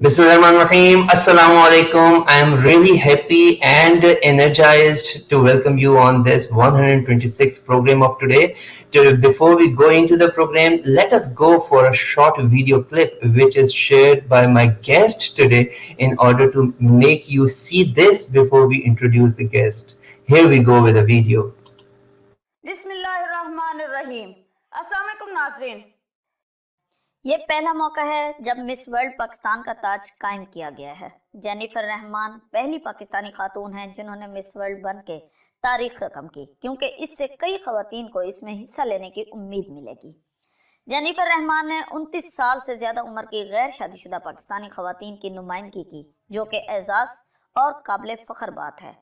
Bismillahirrahmanirrahim. Assalamu alaikum. I am really happy and energized to welcome you on this 126th program of today. Before we go into the program, let us go for a short video clip which is shared by my guest today in order to make you see this before we introduce the guest. Here we go with the video. बिस्मिल्लाहिर्रहमानिर्रहीम। अस्सलाम वालेकुम नाज़रीन। ये पहला मौका है जब miss world Pakistan का ताज कायम किया गया है। जेनिफर रहमान पहली पाकिस्तानी खातून हैं जिन्होंने मिस वर्ल्ड बन के तारीख रकम की, क्योंकि इससे कई खवातीन को इसमें हिस्सा लेने की उम्मीद मिलेगी। जेनिफर रहमान ने 29 साल से ज्यादा उम्र की गैर शादीशुदा पाकिस्तानी खवातीन की नुमाइंदगी की, जो कि एजाज और काबिल फख्र बात है।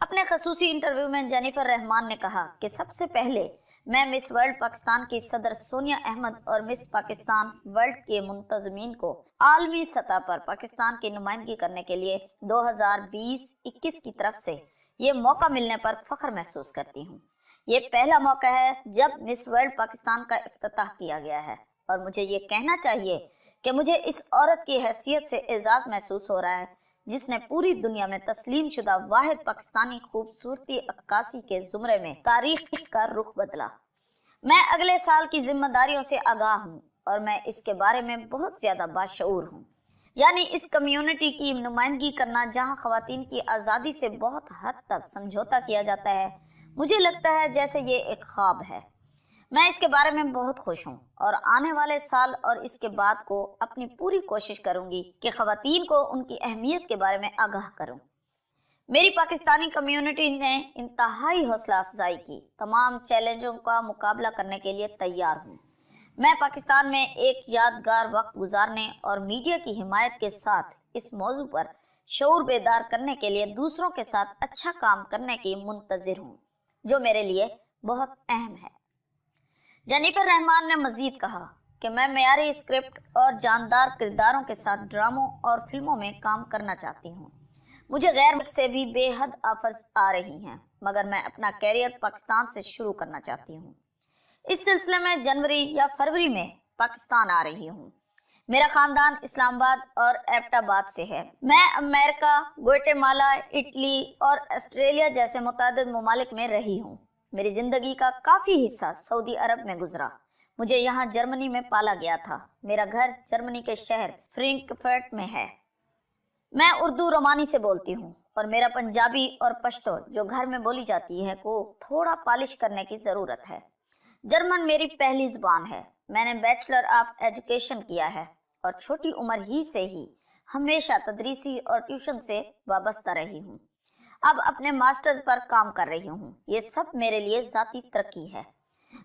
अपने खसूसी इंटरव्यू में जेनिफर रहमान ने कहा कि सबसे पहले मैं मिस वर्ल्ड पाकिस्तान की सदर सोनिया अहमद और मिस पाकिस्तान वर्ल्ड के मुंतजमीन को आलमी सतह पर पाकिस्तान की नुमाइंदगी करने के लिए 2020-21 की तरफ से ये मौका मिलने पर फख्र महसूस करती हूँ। ये पहला मौका है जब मिस वर्ल्ड पाकिस्तान का इफ्तिताह किया गया है और मुझे ये कहना चाहिए कि मुझे इस औरत की हैसियत से एजाज महसूस हो रहा है जिसने पूरी दुनिया में तस्लीम शुदा वाहिद पाकिस्तानी खूबसूरती अक्कासी के जुमरे में तारीख का रुख बदला। मैं अगले साल की जिम्मेदारियों से आगाह हूँ और मैं इसके बारे में बहुत ज्यादा बाशऊर हूँ, यानी इस कम्युनिटी की नुमाइंदगी करना जहाँ खवातीन की आज़ादी से बहुत हद तक समझौता किया जाता है। मुझे लगता है जैसे ये एक ख्वाब है। मैं इसके बारे में बहुत खुश हूँ और आने वाले साल और इसके बाद को अपनी पूरी कोशिश करूंगी कि खवातीन को उनकी अहमियत के बारे में आगाह करूं। मेरी पाकिस्तानी कम्युनिटी ने इंतहाई हौसला अफजाई की, तमाम चैलेंजों का मुकाबला करने के लिए तैयार हूँ। मैं पाकिस्तान में एक यादगार वक्त गुजारने और मीडिया की हिमायत के साथ इस मौजू पर शऊर बेदार करने के लिए दूसरों के साथ अच्छा काम करने की मुंतजिर हूँ, जो मेरे लिए बहुत अहम है। जेनिफर रहमान ने मजीद कहा कि मैं मेयारी स्क्रिप्ट और जानदार किरदारों के साथ ड्रामों और फिल्मों में काम करना चाहती हूँ। मुझे गैर से भी बेहद ऑफर्स आ रही हैं, मगर मैं अपना कैरियर पाकिस्तान से शुरू करना चाहती हूँ। इस सिलसिले में जनवरी या फरवरी में पाकिस्तान आ रही हूँ। मेरा खानदान इस्लामाबाद और एबटाबाद से है। मैं अमेरिका, ग्वाटेमाला, इटली और ऑस्ट्रेलिया जैसे मुतअद्दिद ममालिक में रही हूँ। मेरी जिंदगी का काफी हिस्सा सऊदी अरब में गुजरा। मुझे यहाँ जर्मनी में पाला गया था। मेरा घर जर्मनी के शहर फ्रैंकफर्ट में है। मैं उर्दू रोमानी से बोलती हूँ और मेरा पंजाबी और पश्तो जो घर में बोली जाती है को थोड़ा पॉलिश करने की जरूरत है। जर्मन मेरी पहली जुबान है। मैंने बैचलर ऑफ एजुकेशन किया है और छोटी उम्र ही से ही हमेशा तदरीसी और ट्यूशन से वाबस्ता रही हूँ। अब अपने मास्टर्स पर काम कर रही हूँ। ये सब मेरे लिए जाती तरक्की है।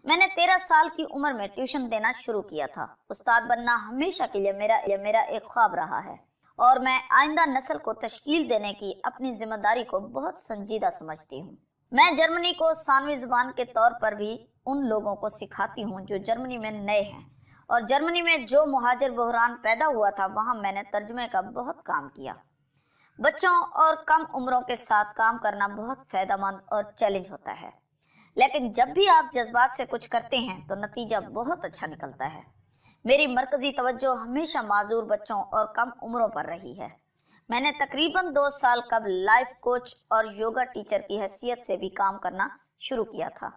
मैंने 13 साल की उम्र में ट्यूशन देना शुरू किया था। उस्ताद बनना हमेशा के लिए मेरा एक ख्वाब रहा है और मैं आइंदा नस्ल को तश्कील देने की अपनी जिम्मेदारी को बहुत संजीदा समझती हूँ। मैं जर्मनी को सानवी जुबान के तौर पर भी उन लोगों को सिखाती हूँ जो जर्मनी में नए हैं, और जर्मनी में जो मुहाजिर बहरान पैदा हुआ था वहाँ मैंने तर्जुमे का बहुत काम किया। बच्चों और कम उम्रों के साथ काम करना बहुत फायदेमंद और चैलेंज होता है, लेकिन जब भी आप जज्बात से कुछ करते हैं तो नतीजा बहुत अच्छा निकलता है। मेरी मरकजी तवज्जो हमेशा माजूर बच्चों और कम उम्रों पर रही है। मैंने तकरीबन 2 साल कबल लाइफ कोच और योगा टीचर की हैसियत से भी काम करना शुरू किया था।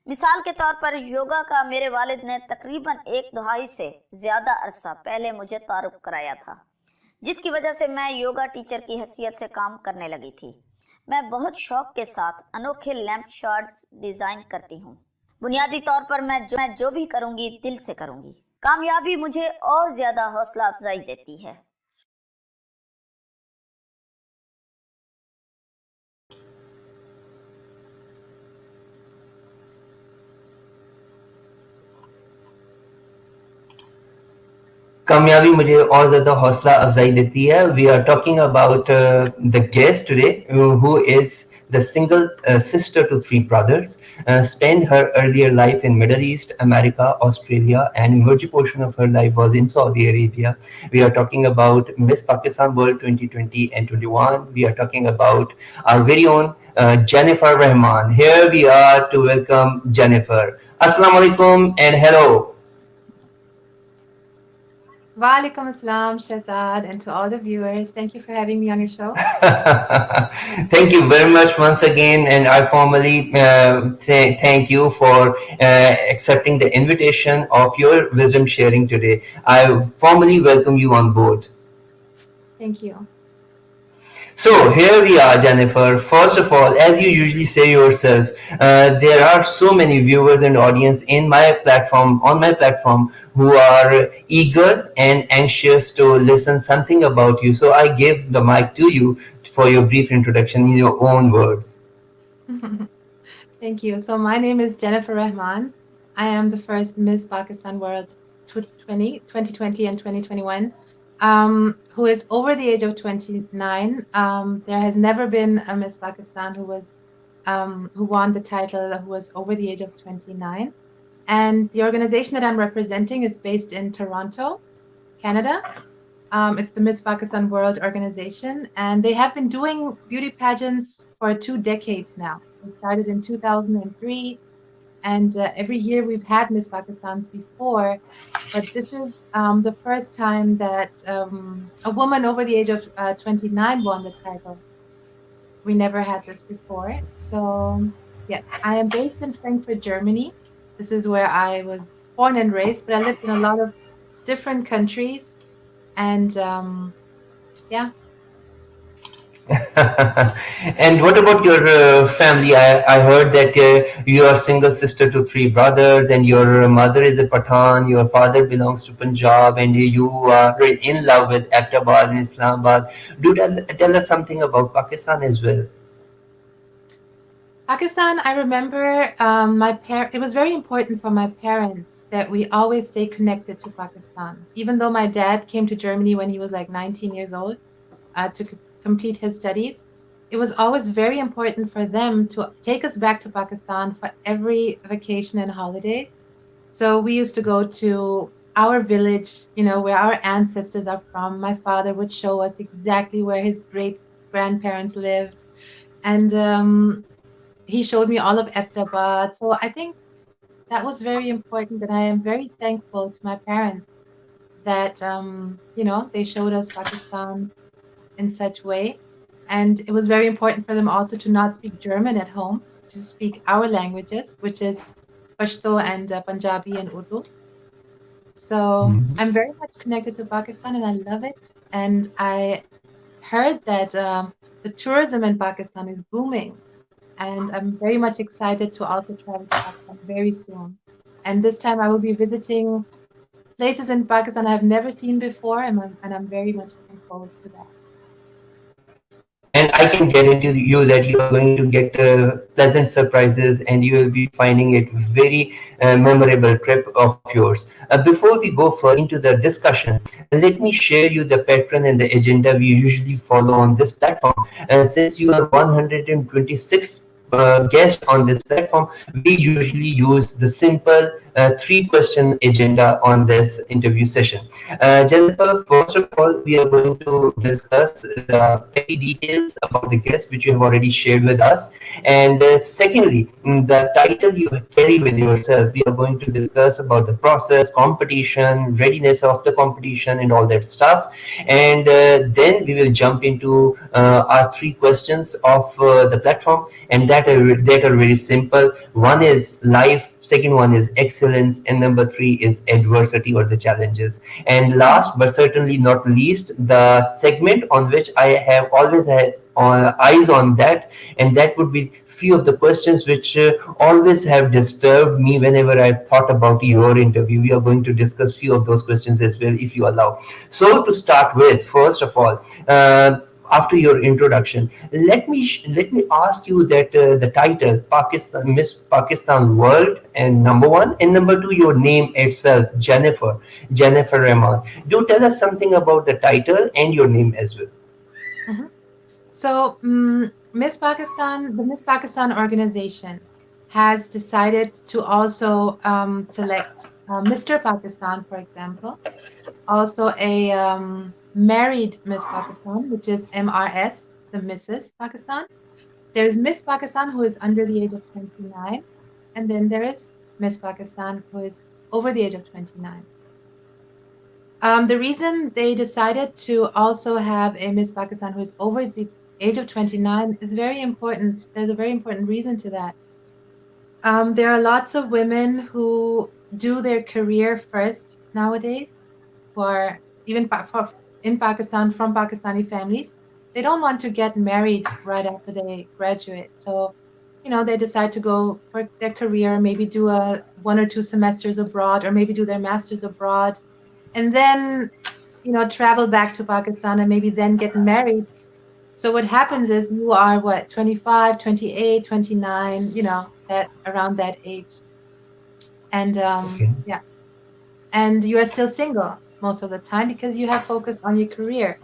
मिसाल के तौर पर योगा का मेरे वालिद ने तकरीबन 1 दहाई से ज्यादा अरसा पहले मुझे तारुफ कराया था, जिसकी वजह से मैं योगा टीचर की हैसियत से काम करने लगी थी। मैं बहुत शौक के साथ अनोखे लैंप शॉट्स डिजाइन करती हूँ। बुनियादी तौर पर मैं जो भी करूँगी दिल से करूँगी। कामयाबी मुझे और ज्यादा हौसला अफजाई देती है। कामयाबी मुझे और ज्यादा हौसला अफजाई देती है। We are talking about the guest today, who is the single sister to 3 brothers, spent her earlier life in Middle East, America, Australia, and major portion of her life was in Saudi Arabia. We are talking about Miss Pakistan World 2020 and 21. We are talking about our very own Jennefer Rahman. Here we are to welcome Jennefer. Assalamu alaikum and hello. Walaikum assalam, Shazad, and to all the viewers. Thank you for having me on your show. Thank you very much once again, and I formally thank you for accepting the invitation of your wisdom sharing today. I formally welcome you on board. Thank you. So here we are, Jennifer. First of all, as you usually say yourself, there are so many viewers and audience in my platform, on my platform, who are eager and anxious to listen something about you. So I give the mic to you for your brief introduction in your own words. Thank you. So, my name is Jennefer Rahman. I am the first Miss Pakistan World 2020 and 2021, who is over the age of 29. There has never been a Miss Pakistan who won the title who was over the age of 29. And the organization that I'm representing is based in Toronto, Canada. It's the Miss Pakistan World Organization, and they have been doing beauty pageants for 2 decades now. They started in 2003, and every year we've had Miss Pakistans before, but this is the first time that a woman over the age of 29 won the title. We never had this before. So, yes, I am based in Frankfurt, Germany. This is where I was born and raised, but I lived in a lot of different countries. And yeah. And what about your family? I heard that you are single sister to three brothers, and your mother is a Pathan, your father belongs to Punjab, and you are in love with Abbottabad and Islamabad. Do tell us something about Pakistan as well. Pakistan, I remember it was very important for my parents that we always stay connected to Pakistan. Even though my dad came to Germany when he was like 19 years old to complete his studies, it was always very important for them to take us back to Pakistan for every vacation and holidays. So we used to go to our village, where our ancestors are from. My father would show us exactly where his great grandparents lived. And he showed me all of Abbottabad. So I think that was very important, and I am very thankful to my parents that they showed us Pakistan in such way. And it was very important for them also to not speak German at home, to speak our languages, which is Pashto and Punjabi and Urdu. So I'm very much connected to Pakistan and I love it. And I heard that the tourism in Pakistan is booming. And I'm very much excited to also travel to Pakistan very soon. And this time I will be visiting places in Pakistan I've never seen before, and I'm very much looking forward to that. And I can guarantee you that you are going to get pleasant surprises, and you will be finding it very memorable trip of yours. Before we go further into the discussion, let me share you the pattern and the agenda we usually follow on this platform. Since you are 126 guest on this platform, we usually use the simple three-question agenda on this interview session. Jennifer, first of all, we are going to discuss the petty details about the guest which you have already shared with us. And secondly, the title you carry with yourself, we are going to discuss about the process, competition, readiness of the competition, and all that stuff. And then we will jump into our three questions of the platform, and that are very simple. One is life, second one is excellence, and number three is adversity or the challenges. And last but certainly not least, the segment on which I have always had eyes on that, and that would be few of the questions which always have disturbed me whenever I thought about your interview. We are going to discuss few of those questions as well, if you allow. So to start with, first of all, after your introduction, let me ask you that the title Pakistan Miss Pakistan World, and number one, and number two, your name itself, Jennefer Rahman. Do tell us something about the title and your name as well. Mhm. So, the Miss Pakistan organization has decided to also select Mr. Pakistan, for example, also a married Miss Pakistan, which is MRS, the Mrs. Pakistan. There's Miss Pakistan who is under the age of 29, and then there is Miss Pakistan who is over the age of 29. The reason they decided to also have a Miss Pakistan who is over the age of 29 is very important. There's a very important reason to that. There are lots of women who do their career first nowadays, who are even in Pakistan from Pakistani families. They don't want to get married right after they graduate. So, they decide to go for their career, maybe do a 1 or 2 semesters abroad, or maybe do their masters abroad, and then, travel back to Pakistan and maybe then get married. So what happens is you are what, 25, 28, 29, that around that age. And Okay. yeah, and you are still single most of the time because you have focused on your career.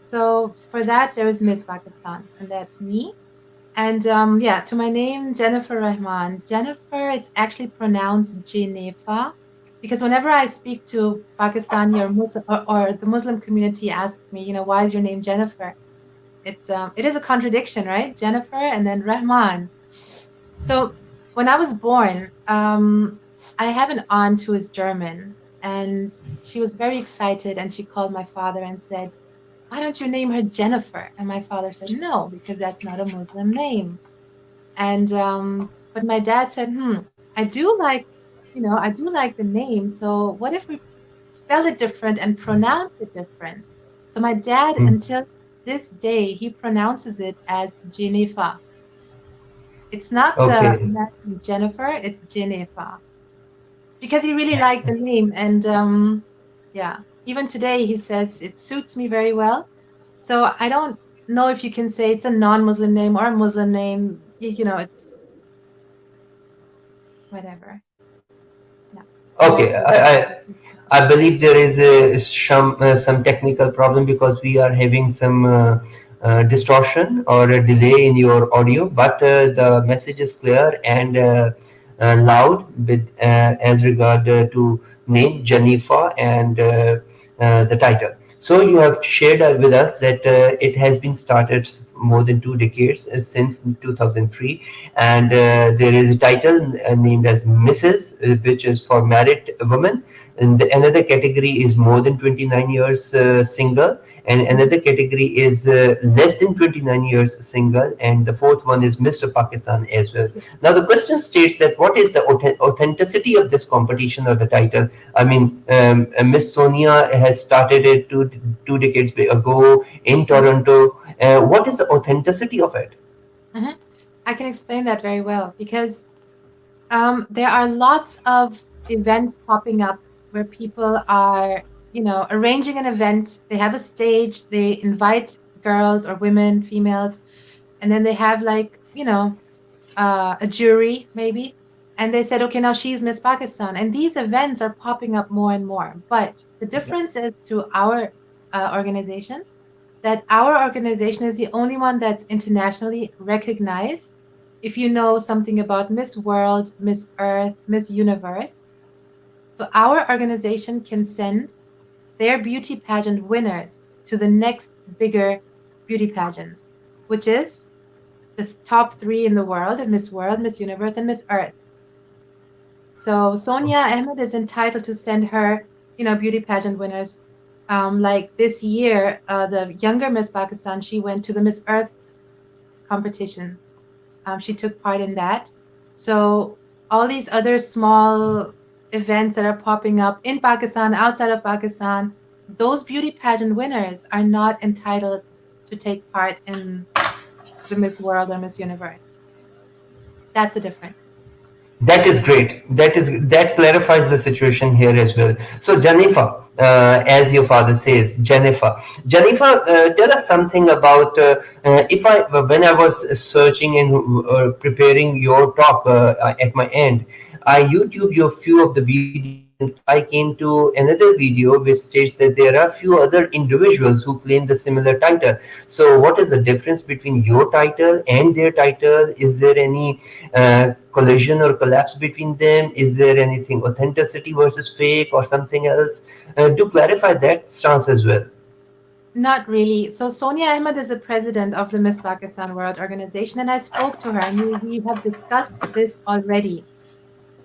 So for that, there is Miss Pakistan, and that's me. And yeah, to my name, Jennefer Rahman. Jennefer, it's actually pronounced Jennefer because whenever I speak to Pakistani or Muslim or the Muslim community asks me, why is your name Jennefer? It is a contradiction, right? Jennefer and then Rahman. So when I was born, I have an aunt who is German, and she was very excited, and she called my father and said, "Why don't you name her Jennefer?" And my father said, "No, because that's not a Muslim name." And but my dad said, I do like, I do like the name. So what if we spell it different and pronounce it different? So my dad, Hmm. until this day, he pronounces it as Jennifer. It's not the Okay. American Jennifer, it's Jennifer. Because he really liked the name. And yeah, even today he says it suits me very well. So I don't know if you can say it's a non-Muslim name or a Muslim name. It's whatever. Yeah. So Okay. that's what it is. I believe there is some technical problem because we are having some distortion or a delay in your audio, but the message is clear and loud with as regard to name Jennifer and the title. So you have shared with us that it has been started more than 2 decades since 2003, and there is a title named as Mrs., which is for married women, and another category is more than 29 years single, and another category is less than 29 years single, and the fourth one is Mr. Pakistan as well. Now the question states that what is the authenticity of this competition or the title? I mean, Miss Sonia has started it two decades ago in Toronto. What is the authenticity of it? Mhm. I can explain that very well because there are lots of events popping up where people are, arranging an event. They have a stage, they invite girls or women, females, and then they have like, a jury maybe. And they said, okay, now she's Miss Pakistan. And these events are popping up more and more. But the difference is to our organization that our organization is the only one that's internationally recognized. If you know something about Miss World, Miss Earth, Miss Universe, so our organization can send their beauty pageant winners to the next bigger beauty pageants, which is the top three in the world, Miss Universe, and Miss Earth. So Sonia Ahmed is entitled to send her, beauty pageant winners. Like this year, the younger Miss Pakistan, she went to the Miss Earth competition. She took part in that. So all these other small events that are popping up in Pakistan, outside of Pakistan, those beauty pageant winners are not entitled to take part in the Miss World or Miss Universe. That's the difference. That is great. That clarifies the situation here as well. So, Jennifer, as your father says, Jennifer, tell us something about if I when I was searching and preparing your talk at my end, I YouTube your few of the videos and I came to another video which states that there are few other individuals who claim the similar title. So, what is the difference between your title and their title? Is there any collision or collapse between them? Is there anything authenticity versus fake or something else? Do clarify that stance as well. Not really. So Sonia Ahmed is the president of the Miss Pakistan World Organization, and I spoke to her, and we have discussed this already.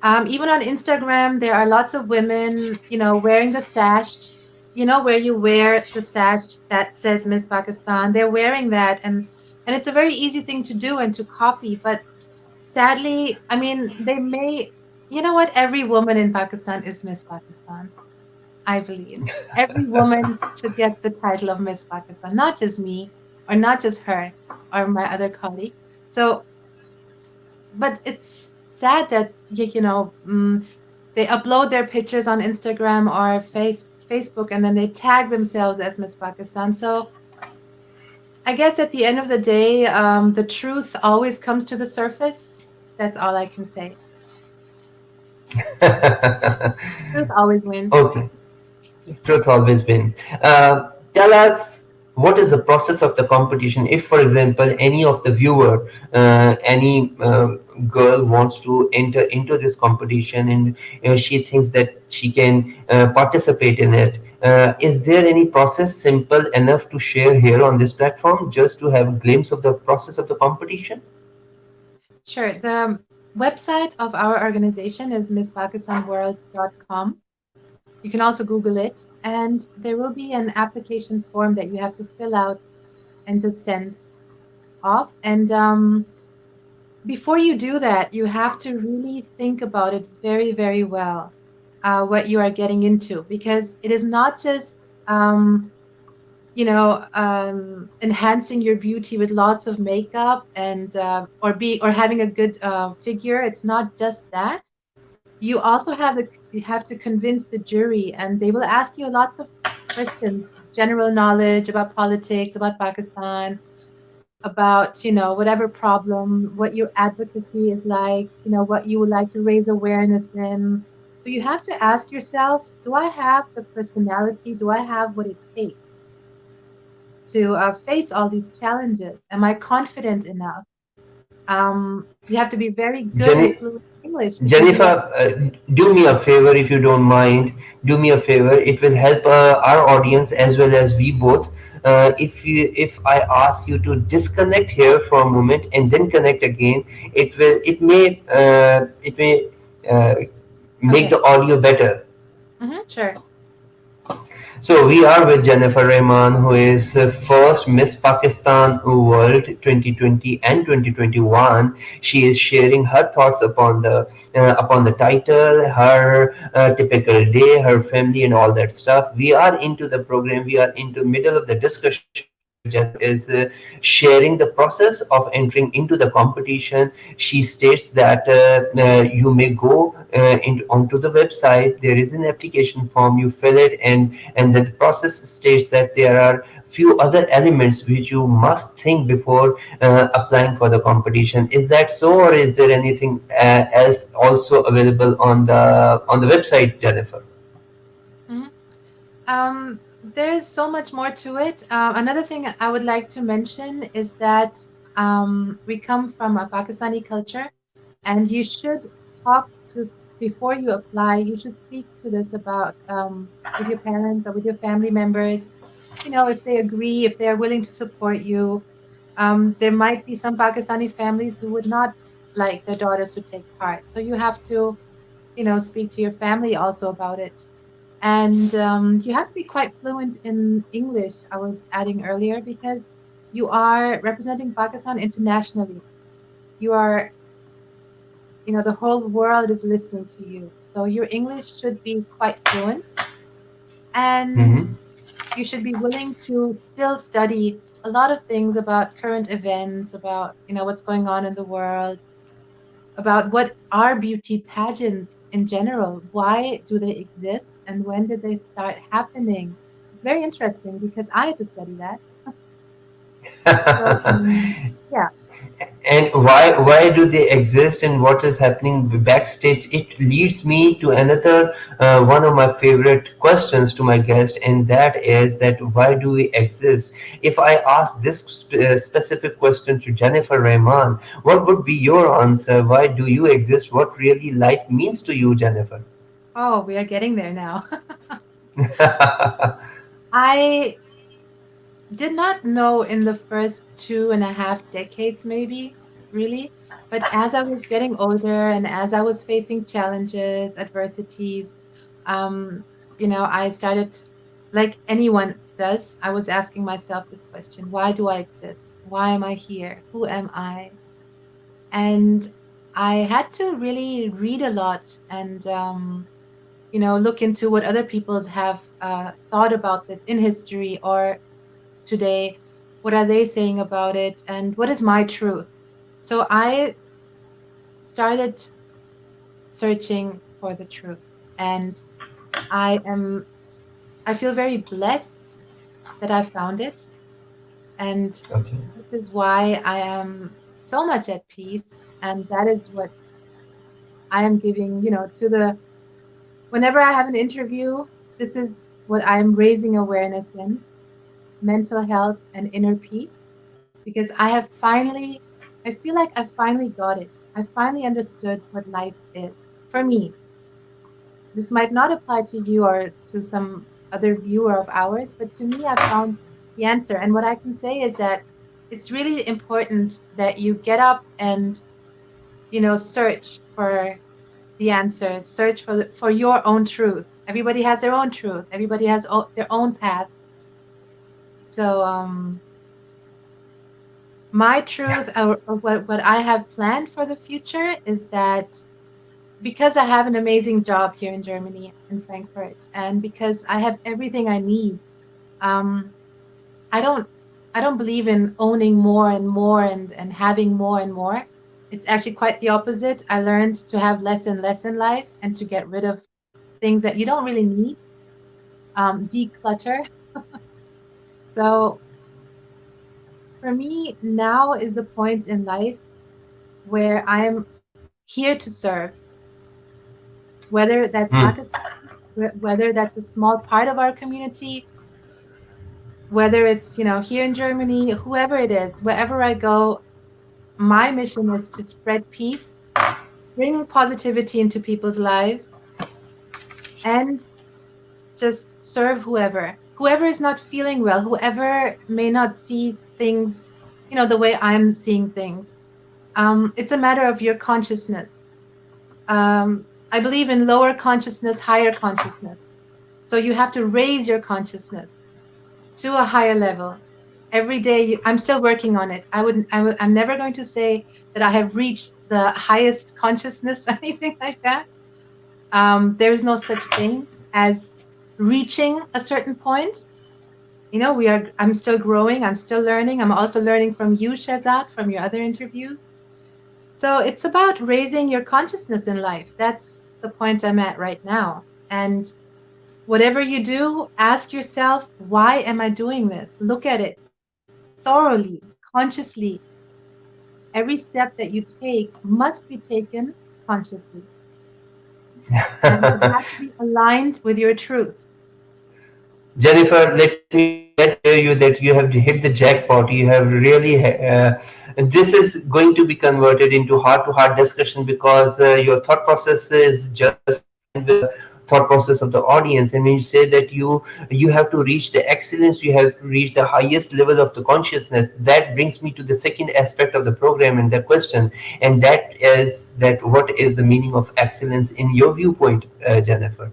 Even on Instagram, there are lots of women, wearing the sash. you know, where you wear the sash that says Miss Pakistan. They're wearing that, and it's a very easy thing to do and to copy. But sadly, I mean, they may, you know what? Every woman in Pakistan is Miss Pakistan, I believe. Every woman should get the title of Miss Pakistan, not just me, or not just her, or my other colleague. So, but it's sad that they upload their pictures on Instagram or Facebook, and then they tag themselves as Miss Pakistan. So I guess at the end of the day, the truth always comes to the surface. That's all I can say. Truth always wins. Okay. Truth always wins. Tell us what is the process of the competition. If, for example, any of the viewer, any girl wants to enter into this competition and she thinks that she can participate in it, is there any process simple enough to share here on this platform just to have a glimpse of the process of the competition? Sure. The website of our organization is misspakistanworld.com. You can also Google it, and there will be an application form that you have to fill out and just send off. And before you do that, you have to really think about it very, very well, what you are getting into, because it is not just enhancing your beauty with lots of makeup and or having a good figure. It's not just that. You have to convince the jury, and they will ask you lots of questions, general knowledge about politics, about Pakistan, about whatever problem, what your advocacy is like, what you would like to raise awareness in. So you have to ask yourself, do I have the personality? Do I have what it takes to face all these challenges? Am I confident enough? You have to be very good in Jenny, fluent English because you are. Jennifer, do me a favor if you don't mind. Do me a favor. It will help our audience as well as we both. If I ask you to disconnect here for a moment and then connect again, it may uh, make Okay. the audio better. Sure. So we are with Jennefer Rahman, who is first Miss Pakistan World 2020 and 2021. She is sharing her thoughts upon the title, her typical day, her family, and all that stuff. We are into the program. We are into middle of the discussion where Jennifer is sharing the process of entering into the competition. She states that you may go onto the website. There is an application form. You fill it, and the process states that there are few other elements which you must think before applying for the competition. Is that so, or is there anything else also available on the website, Jennifer? Mhm. There's so much more to it. Another thing I would like to mention is that we come from a Pakistani culture, and you should talk to before you apply. You should speak to this about with your parents or with your family members. If they agree, if they are willing to support you. There might be some Pakistani families who would not like their daughters to take part. So you have to, speak to your family also about it. And you have to be quite fluent in English, I was adding earlier, because you are representing Pakistan internationally. You are, the whole world is listening to you. So your English should be quite fluent, and Hmm. you should be willing to still study a lot of things about current events, about, what's going on in the world, about what are beauty pageants in general. Why do they exist, and when did they start happening? It's very interesting because I had to study that. So, yeah. And why do they exist and what is happening backstage? It leads me to another one of my favorite questions to my guest, and that is that why do we exist? If I ask this specific question to Jennifer Rahman, what would be your answer? Why do you exist? What really life means to you, Jennifer? Oh, we are getting there now. I did not know in the first 2.5 decades, maybe, really. But as I was getting older and as I was facing challenges, adversities, um, I started. like anyone does, I was asking myself this question: why do I exist? Why am I here? Who am I? And I had to really read a lot and look into what other peoples have thought about this in history or today. What are they saying about it? And what is my truth? So I started searching for the truth. And I am, I feel very blessed that I found it. And Okay. this is why I am so much at peace. And that is what I am giving, to whenever I have an interview, this is what I'm raising awareness in: mental health and inner peace. Because I feel like I finally got it. I finally understood what life is for me. This might not apply to you or to some other viewer of ours, but to me, I found the answer. And what I can say is that it's really important that you get up and, search for the answers, search for your own truth. Everybody has their own truth. Everybody has their own path. So, my truth, or what I have planned for the future, is that because I have an amazing job here in Germany, in Frankfurt, and because I have everything I need, um, I don't I don't believe in owning more and more and having more and more. It's actually quite the opposite. I learned to have less and less in life and to get rid of things that you don't really need, declutter. So for me, now is the point in life where I'm here to serve, whether that's Hmm. Pakistan, whether that's a small part of our community, whether it's, here in Germany, whoever it is, wherever I go, my mission is to spread peace, bring positivity into people's lives, and just serve whoever is not feeling well, whoever may not see things, the way I'm seeing things. It's a matter of your consciousness. I believe in lower consciousness, higher consciousness. So you have to raise your consciousness to a higher level. Every day, I'm still working on it. I'm never going to say that I have reached the highest consciousness or anything like that. There's no such thing as reaching a certain point. I'm still growing. I'm still learning. I'm also learning from you, Shazad, from your other interviews. So it's about raising your consciousness in life. That's the point I'm at right now. And whatever you do, ask yourself, why am I doing this? Look at it thoroughly, consciously. Every step that you take must be taken consciously, and it has to be aligned with your truth. Jennifer, let me tell you that you have hit the jackpot. You have really, this is going to be converted into heart-to-heart discussion because your thought process is just aligned with the thought process of the audience. And when you say that you have to reach the excellence, you have to reach the highest level of the consciousness. That brings me to the second aspect of the program and the question, and that is that what is the meaning of excellence in your viewpoint, Jennifer?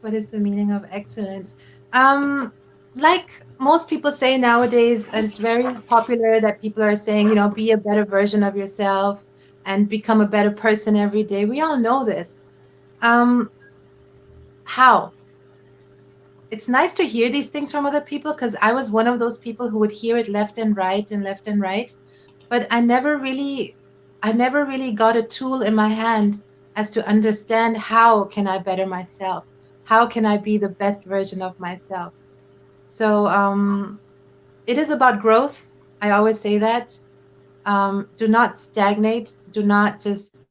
What is the meaning of excellence? Um, like most people say nowadays, it's very popular that people are saying, be a better version of yourself and become a better person every day. We all know this. Um, how? It's nice to hear these things from other people because I was one of those people who would hear it left and right and left and right, but I never really got a tool in my hand as to understand how can I better myself? How can I be the best version of myself? So it is about growth. I always say that. Do not stagnate. Do not just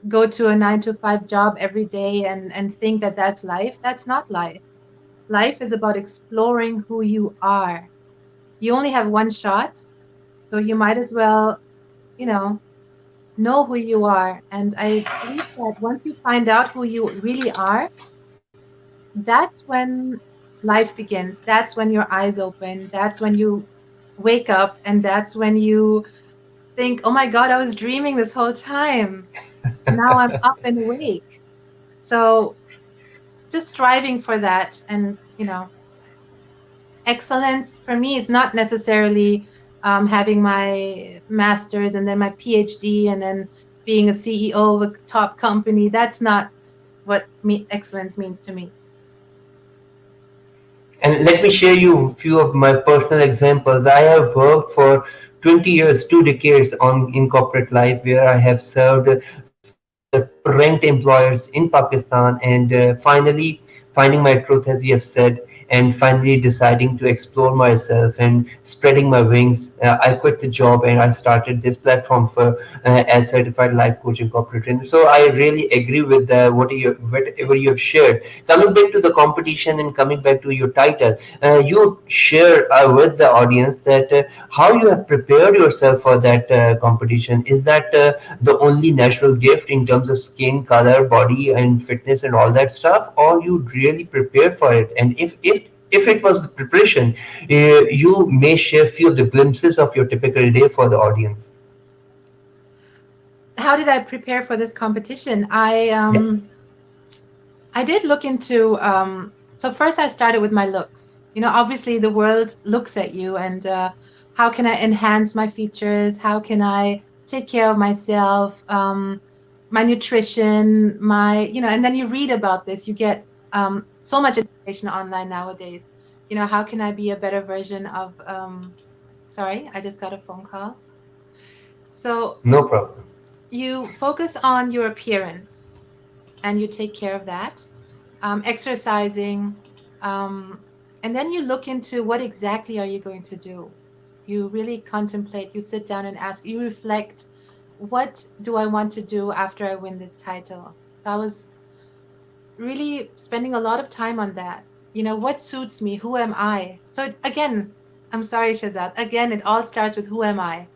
go to a 9 to 5 job every day and think that that's life. That's not life. Life is about exploring who you are. You only have one shot, so you might as well, you know who you are. And I believe that once you find out who you really are, that's when life begins. That's when your eyes open. That's when you wake up. And that's when you think, oh my God, I was dreaming this whole time. Now I'm up and awake. So just striving for that and you know, excellence for me is not necessarily having my master's and then my PhD and then being a CEO of a top company. That's not what excellence means to me. And let me share you a few of my personal examples. I have worked for 20 years, 2 decades in corporate life, where I have served few of the ranked employers in Pakistan, and finally finding my truth, as you have said, and finally deciding to explore myself and spreading my wings. I quit the job and I started this platform for as certified life coach and corporate trainer. So I really agree with whatever you have shared. Coming back to the competition and coming back to your title, you share with the audience that how you have prepared yourself for that competition. Is that the only natural gift in terms of skin color, body and fitness and all that stuff, or you really prepared for it? And if it was the preparation, you may share few of the glimpses of your typical day for the audience. How did I prepare for this competition? Yeah. I did look into so first I started with my looks. You know, obviously the world looks at you and how can I enhance my features? How can I take care of myself? My nutrition, and then you read about this. You get so much information online nowadays. You know, how can I be a better version of sorry, I just got a phone call. So No problem. you focus on your appearance and you take care of that, exercising, um, and then you look into what exactly are you going to do. You really contemplate, you sit down and ask, you reflect, what do I want to do after I win this title? So I was really spending a lot of time on that. You know, what suits me? Who am I? So again, I'm sorry, Shazad. Again, it all starts with who am I?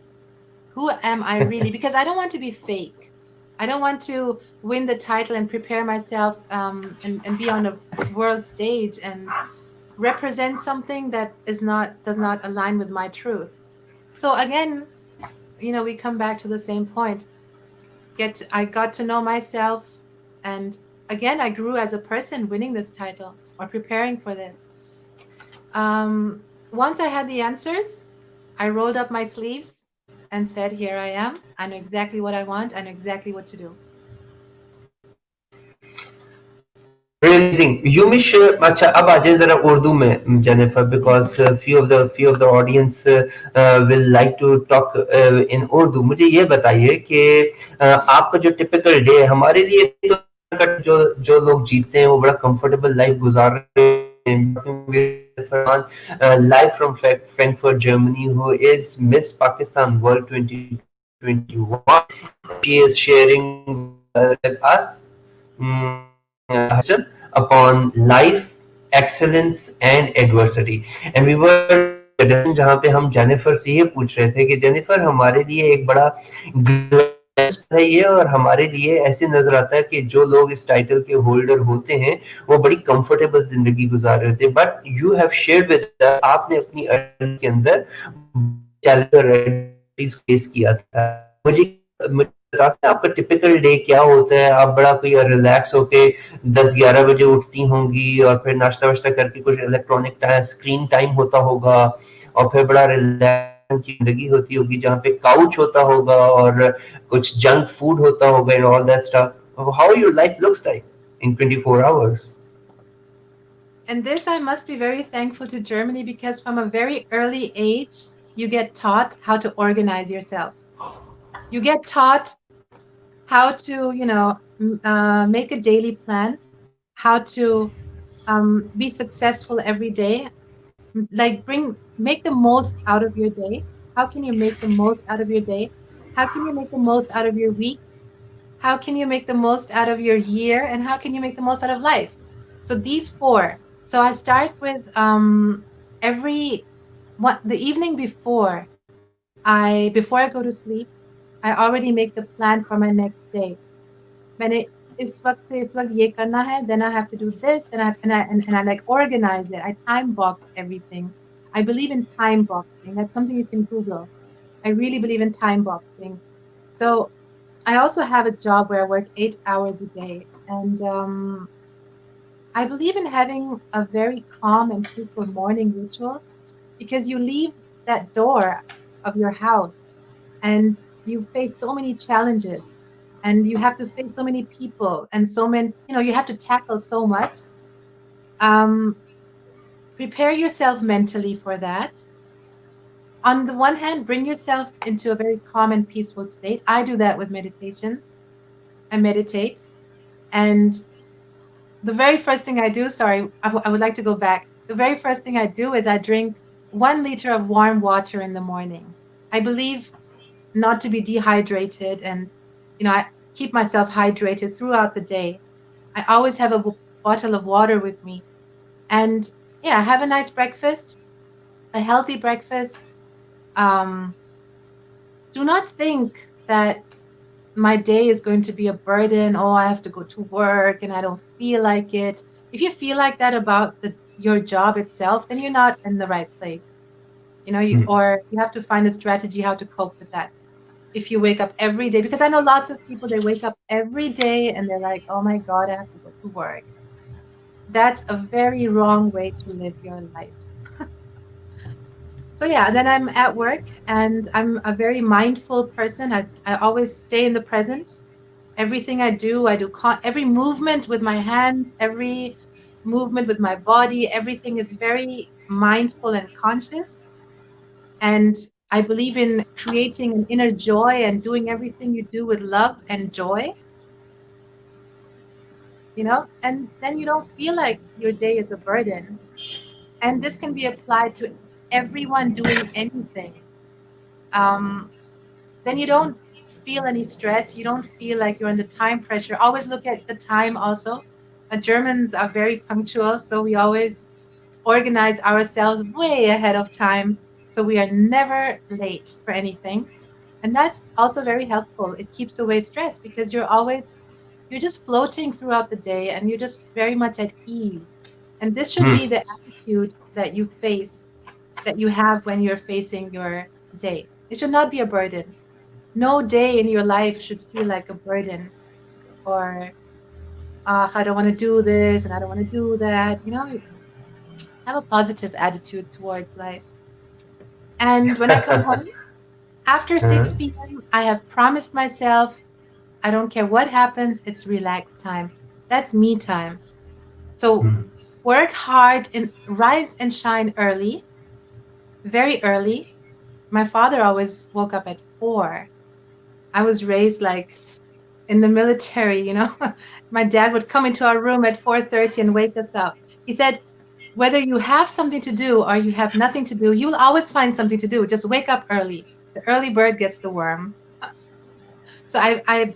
Who am I really? Because I don't want to be fake. I don't want to win the title and prepare myself and be on a world stage and represent something that does not align with my truth. So again, we come back to the same point. I got to know myself, and again, I grew as a person winning this title or preparing for this. Once I had the answers, I rolled up my sleeves and said, "Here I am. I know exactly what I want. I know exactly what to do." Really amazing. You may share. अच्छा अब आ जाए जरा उर्दू में Jennifer, because few of the audience will like to talk in Urdu. मुझे ये बताइए कि आपका जो typical day है, हमारे लिए तो जो जो लोग जीते हैं वो बड़ा comfortable life गुजार रहे हैं. Live from Frankfurt, Germany, who is Miss Pakistan World 2021. She is sharing with us upon life, excellence and adversity. And we were having a discussion जहाँ पे हम जेनिफर से ये पूछ रहे थे कि जेनिफर हमारे लिए एक बड़ा ग्लैमरस है ये, और हमारे लिए ऐसे नजर आता है कि जो लोग इस टाइटल के होल्डर होते हैं वो बड़ी कंफर्टेबल जिंदगी गुजार रहे थे. But you have shared with आपने अपनी अर्निंग के अंदर चैलेंज फेस किया था. मुझे बता सकते हैं आपका टिपिकल डे क्या होता है? आप बड़ा कोई रिलैक्स होके 10-11 बजे उठती होंगी और फिर नाश्ता वाश्ता करके कुछ इलेक्ट्रॉनिक स्क्रीन टाइम होता होगा और फिर बड़ा रिलैक्स की जिंदगी होती होगी जहाँ पे काउच होता होगा और कुछ जंक फूड होता होगा and all that stuff. How your life looks like in 24 hours? And this, I must be very thankful to Germany, because from a very early age, you get taught how to organize yourself. You get taught how to, make a daily plan, how to be successful every day, like make the most out of your day. How can you make the most out of your day? How can you make the most out of your week? How can you make the most out of your year? And how can you make the most out of life? So these four. So I start with every what the evening before I go to sleep, I already make the plan for my next day. मैंने इस वक्त से इस वक्त ये करना है, then I have to do this, then and I like organize it. I time box everything. I believe in time boxing. That's something you can Google. I really believe in time boxing. So I also have a job where I work 8 hours a day, and I believe in having a very calm and peaceful morning ritual because you leave that door of your house and you face so many challenges and you have to face so many people and so many, you have to tackle so much. Um, Prepare yourself mentally for that. On the one hand, bring yourself into a very calm and peaceful state. I do that with meditation. I meditate. And the very first thing I do, sorry, I would like to go back. The very first thing I do is I drink 1 liter of warm water in the morning. I believe not to be dehydrated and, I keep myself hydrated throughout the day. I always have a bottle of water with me. And yeah, have a nice breakfast, a healthy breakfast. Um, do not think that my day is going to be a burden. Oh, I have to go to work and I don't feel like it. If you feel like that about your job itself, then you're not in the right place. Hmm. Or you have to find a strategy how to cope with that. If you wake up every day, because I know lots of people, they wake up every day and they're like, oh my God, I have to go to work. That's a very wrong way to live your life. So yeah, then I'm at work and I'm a very mindful person. I always stay in the present. Everything I do every movement with my hands, every movement with my body, everything is very mindful and conscious. And I believe in creating an inner joy and doing everything you do with love and joy, and then you don't feel like your day is a burden. And this can be applied to everyone doing anything. Um, then you don't feel any stress. You don't feel like you're under time pressure. Always look at the time also. Germans are very punctual, so we always organize ourselves way ahead of time. So we are never late for anything. And that's also very helpful. It keeps away stress because you're just floating throughout the day and you're just very much at ease. And this should Hmm. be the attitude that you have when you're facing your day. It should not be a burden. No day in your life should feel like a burden or I don't want to do this and I don't want to do that. Have a positive attitude towards life. And when I come home after Uh-huh. 6 p.m., I have promised myself I don't care what happens, it's relaxed time. That's me time. So Hmm. work hard and rise and shine early, very early. My father always woke up at 4. I was raised like in the military. My dad would come into our room at 4:30 and wake us up. He said, whether you have something to do or you have nothing to do, you'll always find something to do. Just wake up early. The early bird gets the worm. So I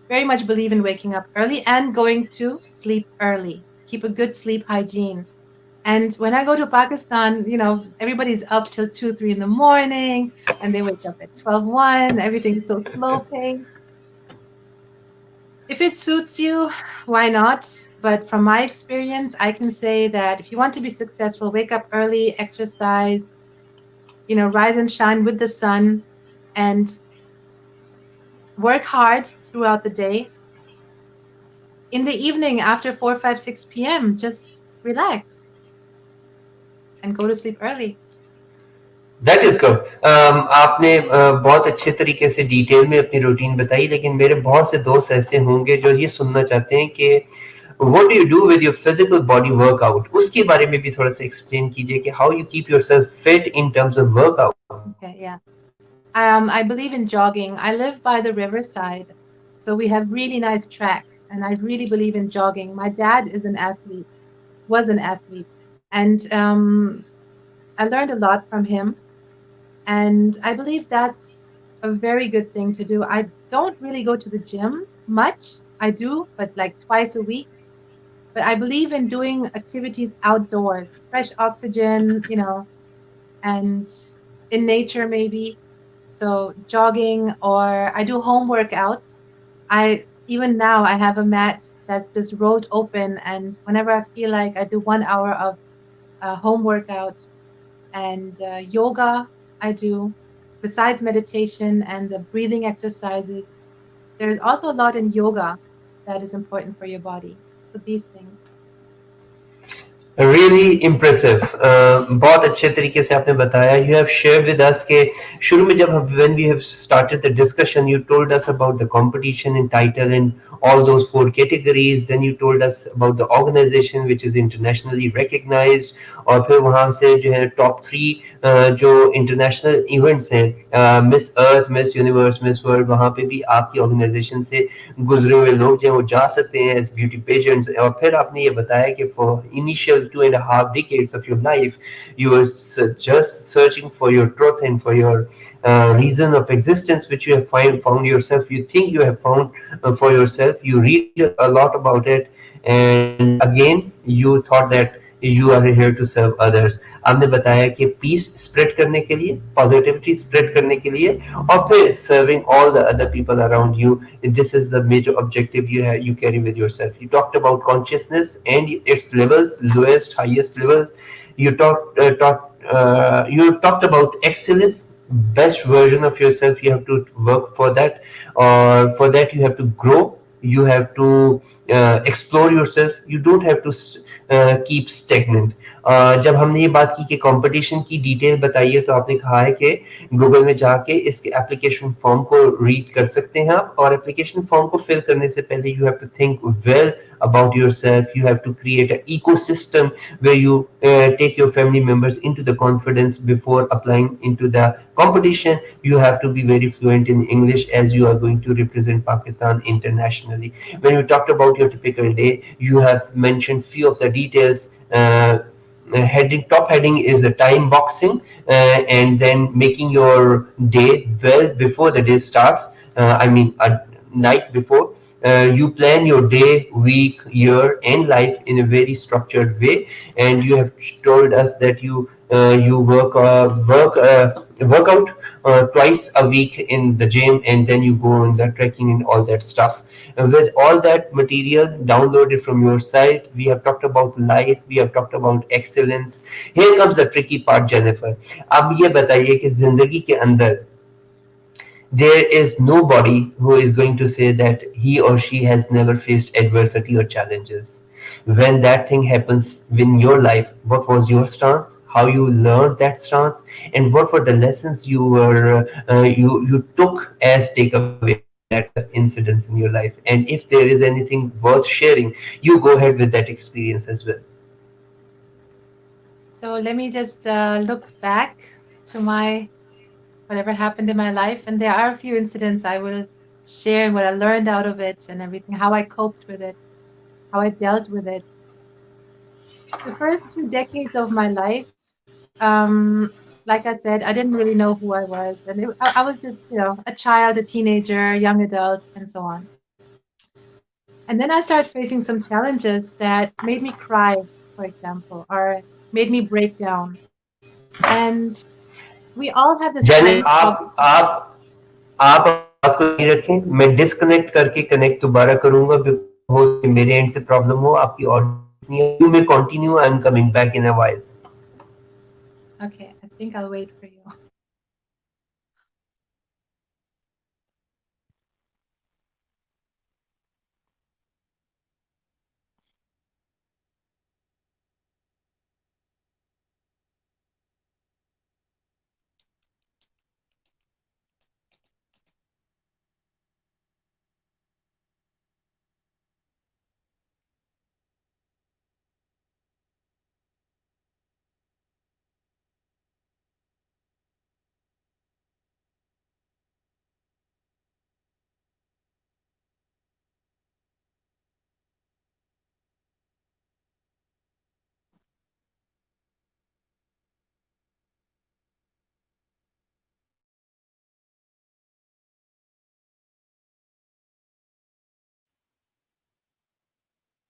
very much believe in waking up early and going to sleep early. Keep a good sleep hygiene. And when I go to Pakistan, everybody's up till 2, 3 in the morning and they wake up at 12:01. Everything's so slow paced. If it suits you, why not? But from my experience, I can say that if you want to be successful, wake up early, exercise, rise and shine with the sun, and work hard throughout the day. In the evening, after 4, 5, 6 p.m., just relax and go to sleep early. That is good. आपने बहुत अच्छे तरीके से detail में अपनी routine बताई, लेकिन मेरे बहुत से दोस्त ऐसे होंगे जो ये सुनना चाहते हैं कि what do you do with your physical body workout, उसके बारे में भी थोड़ा सा एक्सप्लेन कीजिए कि how you keep yourself fit in terms of workout. Okay, yeah. I believe in jogging. I live by the riverside, so we have really nice tracks, and I really believe in jogging. My dad is an athlete, was an athlete, and I learned a lot from him. And I believe that's a very good thing to do. I don't really go to the gym much. I do, but like twice a week. But I believe in doing activities outdoors, fresh oxygen, and in nature maybe. So jogging or I do home workouts. I even now I have a mat that's just rolled open, and whenever I feel like I do 1 hour of home workout and yoga. I do besides meditation and the breathing exercises. There is also a lot in yoga that is important for your body. So these things. Really impressive. बहुत अच्छे तरीके से आपने बताया. You have shared with us कि शुरू में जब हम when we have started the discussion, you told us about the competition in title and all those four categories. Then you told us about the organization which is internationally recognized. और फिर वहाँ से जो है top three जो international events हैं Miss Earth, Miss Universe, Miss World, वहाँ पे भी आपकी organization से गुजरे हुए लोग जो हैं वो जा सकते हैं एज ब्यूटी पेजेंट्स. और फिर आपने ये बताया कि for initial 2.5 decades of your life you were just searching for your truth and for your reason of existence which you have found yourself, you think you have found for yourself, you read a lot about it, and again you thought that you are here to serve others. आपने बताया कि piece spread करने के लिए, positivity spread करने के लिए, और फिर serving all the other people around you. This is the major objective you carry with yourself. You talked about consciousness and its levels, lowest, highest level. You talked about excellence, best version of yourself. You have to work for that, or for that you have to grow. You have to explore yourself. You don't have to keep stagnant. जब हमने ये बात की कि competition की detail बताइए, तो आपने कहा है कि गूगल में जाके इसके एप्लीकेशन फॉर्म को रीड कर सकते हैं आप, और एप्लीकेशन फॉर्म को फिल करने से पहले you have to think well about yourself. You have to create an ecosystem where you take your family members into the confidence before applying into the competition. You have to be very fluent in English as you are going to represent Pakistan internationally. When you talked about your typical day, you have mentioned few of the details. Top heading is a time boxing, and then making your day well before the day starts. I mean, a night before. You plan your day, week, year, and life in a very structured way. And you have told us that you work out twice a week in the gym, and then you go on the trekking and all that stuff. With all that material downloaded from your site, we have talked about life, we have talked about excellence. Here comes the tricky part, Jennifer. अब ये बताइए कि जिंदगी के अंदर there is nobody who is going to say that he or she has never faced adversity or challenges. When that thing happens in your life, what was your stance? How you learned that stance, and what were the lessons you took as takeaway from that incidents in your life? And if there is anything worth sharing, you go ahead with that experience as well. So let me just look back to my whatever happened in my life, and there are a few incidents I will share what I learned out of it and everything, how I coped with it, how I dealt with it. The first 2 decades of my life, um, like I said, I didn't really know who I was, and I was just, a child, a teenager, young adult, and so on. And then I started facing some challenges that made me cry, for example, or made me break down. And we all have this Jennifer, kind of आप अपनी बात को जारी रखें. मैं disconnect करके connect दोबारा करूंगा, बिकॉज हो सकता है मेरे एंड से प्रॉब्लम हो, आपकी ऑडियो नहीं है. You may continue, I am coming back in a while. okay, I think I'll wait for you.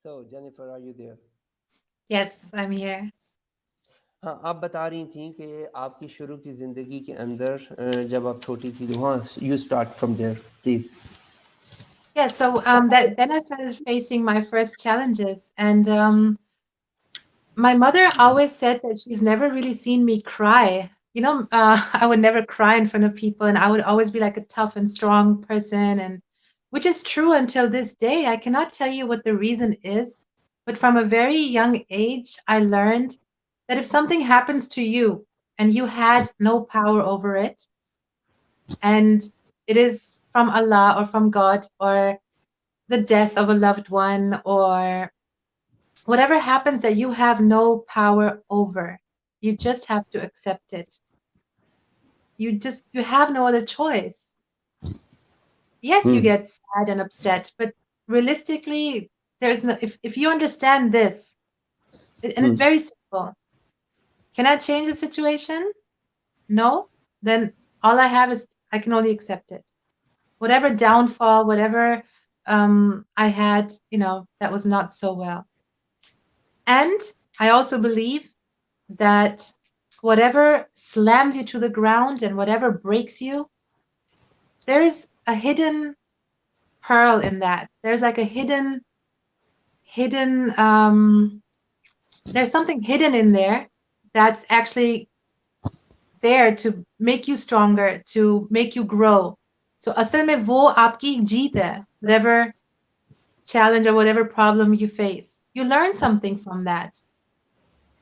So Jennifer, are you there? Yes, I'm here. हाँ, आप बता रही थी कि आपकी शुरू की ज़िंदगी के अंदर जब आप छोटी थी, तो वहाँ you start from there please. Yeah, so that then I started facing my first challenges, and my mother always said that she's never really seen me cry. I would never cry in front of people, and I would always be like a tough and strong person, and which is true until this day. I cannot tell you what the reason is, But from a very young age, I learned that if something happens to you and you had no power over it, and it is from Allah or from God or the death of a loved one or whatever happens that you have no power over, you just have to accept it. You have no other choice. Yes, you Hmm. get sad and upset, but realistically, there's no, if you understand this, and it's Hmm. very simple. Can I change the situation? No? Then all I have is I can only accept it. Whatever downfall, whatever I had, that was not so well. And I also believe that whatever slams you to the ground and whatever breaks you, there's a hidden pearl in that. There's like a hidden, there's something hidden in there that's actually there to make you stronger, to make you grow. So असल में वो आपकी जीत है, whatever challenge or whatever problem you face. You learn something from that.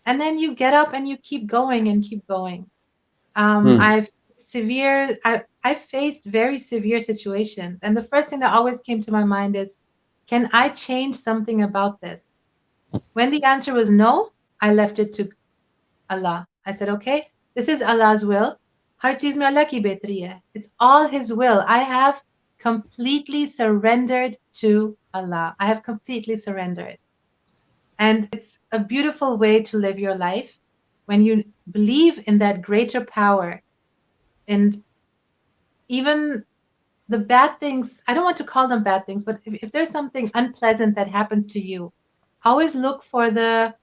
And then you get up and you keep going and keep going. Hmm. I've faced very severe situations. And the first thing that always came to my mind is, can I change something about this? When the answer was no, I left it to Allah. I said, okay, this is Allah's will. हर चीज में Allah की बेहतरी है. It's all His will. I have completely surrendered to Allah. I have completely surrendered. And it's a beautiful way to live your life when you believe in that greater power. And even the bad things, I don't want to call them bad things, but if there's something unpleasant that happens to you, always look for the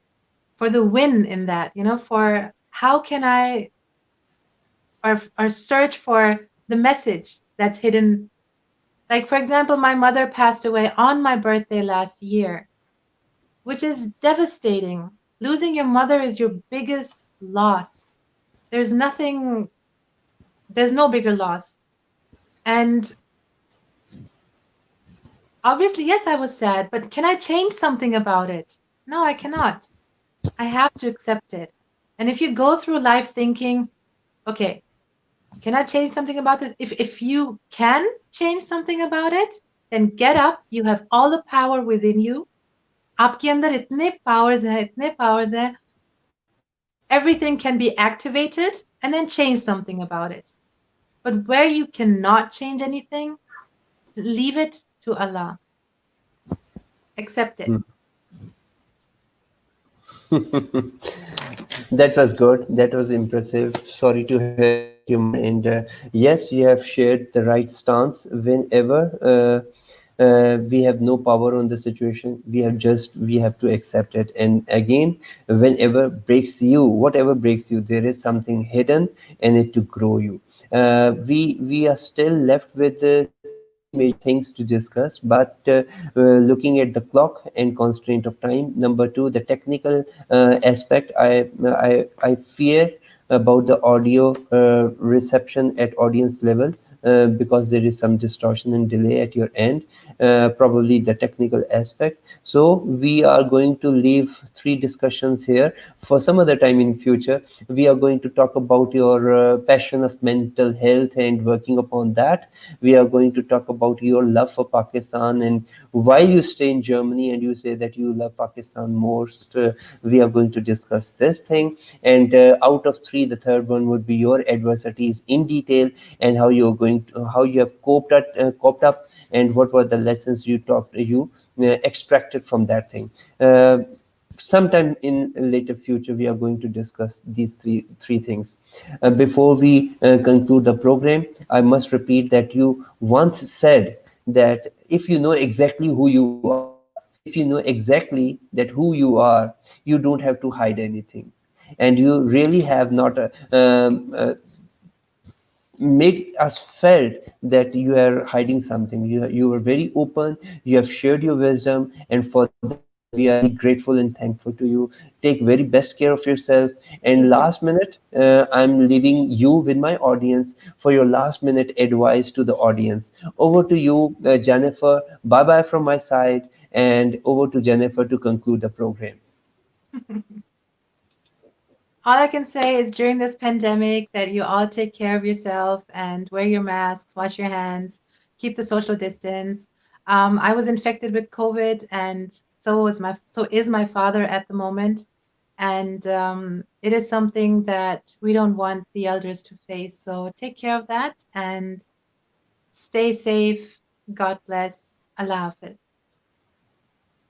win in that, for how can I, or search for the message that's hidden. Like, for example, my mother passed away on my birthday last year, which is devastating. Losing your mother is your biggest loss. There's nothing, there's no bigger loss. And obviously, yes, I was sad, but can I change something about it? No, I cannot. I have to accept it. And if you go through life thinking, okay, can I change something about this? If you can change something about it, then get up. You have all the power within you. आपके अंदर इतने powers हैं, everything can be activated and then change something about it. But where you cannot change anything, leave it to Allah. Accept it. Hmm. That was good. That was impressive. Sorry to hear about your mom. And yes, you have shared the right stance. Whenever we have no power on the situation, we have to accept it. And again, whenever breaks you, whatever breaks you, there is something hidden in it to grow you. We are still left with three major things to discuss, but looking at the clock and constraint of time. Number two, the technical aspect. I fear about the audio reception at audience level because there is some distortion and delay at your end. Probably the technical aspect. So we are going to leave three discussions here for some other time in future. We are going to talk about your passion of mental health and working upon that. We are going to talk about your love for Pakistan, and while you stay in Germany and you say that you love Pakistan most, we are going to discuss this thing. And out of three, the third one would be your adversities in detail and how you have coped up, and what were the lessons you extracted from that thing. Sometime in later future, we are going to discuss these three things. Before we conclude the program, I must repeat that you once said that if you know exactly who you are, if you know exactly that who you are, you don't have to hide anything, and you really have not make us felt that you are hiding something. You were very open. You have shared your wisdom, and for that we are really grateful and thankful to you. Take very best care of yourself. And Thank you. last minute, I'm leaving you with my audience for your last minute advice to the audience. Over to you, Jennefer. Bye bye from my side, And over to Jennefer to conclude the program. All I can say is during this pandemic that you all take care of yourself and wear your masks, wash your hands, keep the social distance. I was infected with COVID, and so is my father at the moment, and it is something that we don't want the elders to face. So take care of that and stay safe. God bless. Allah Hafiz.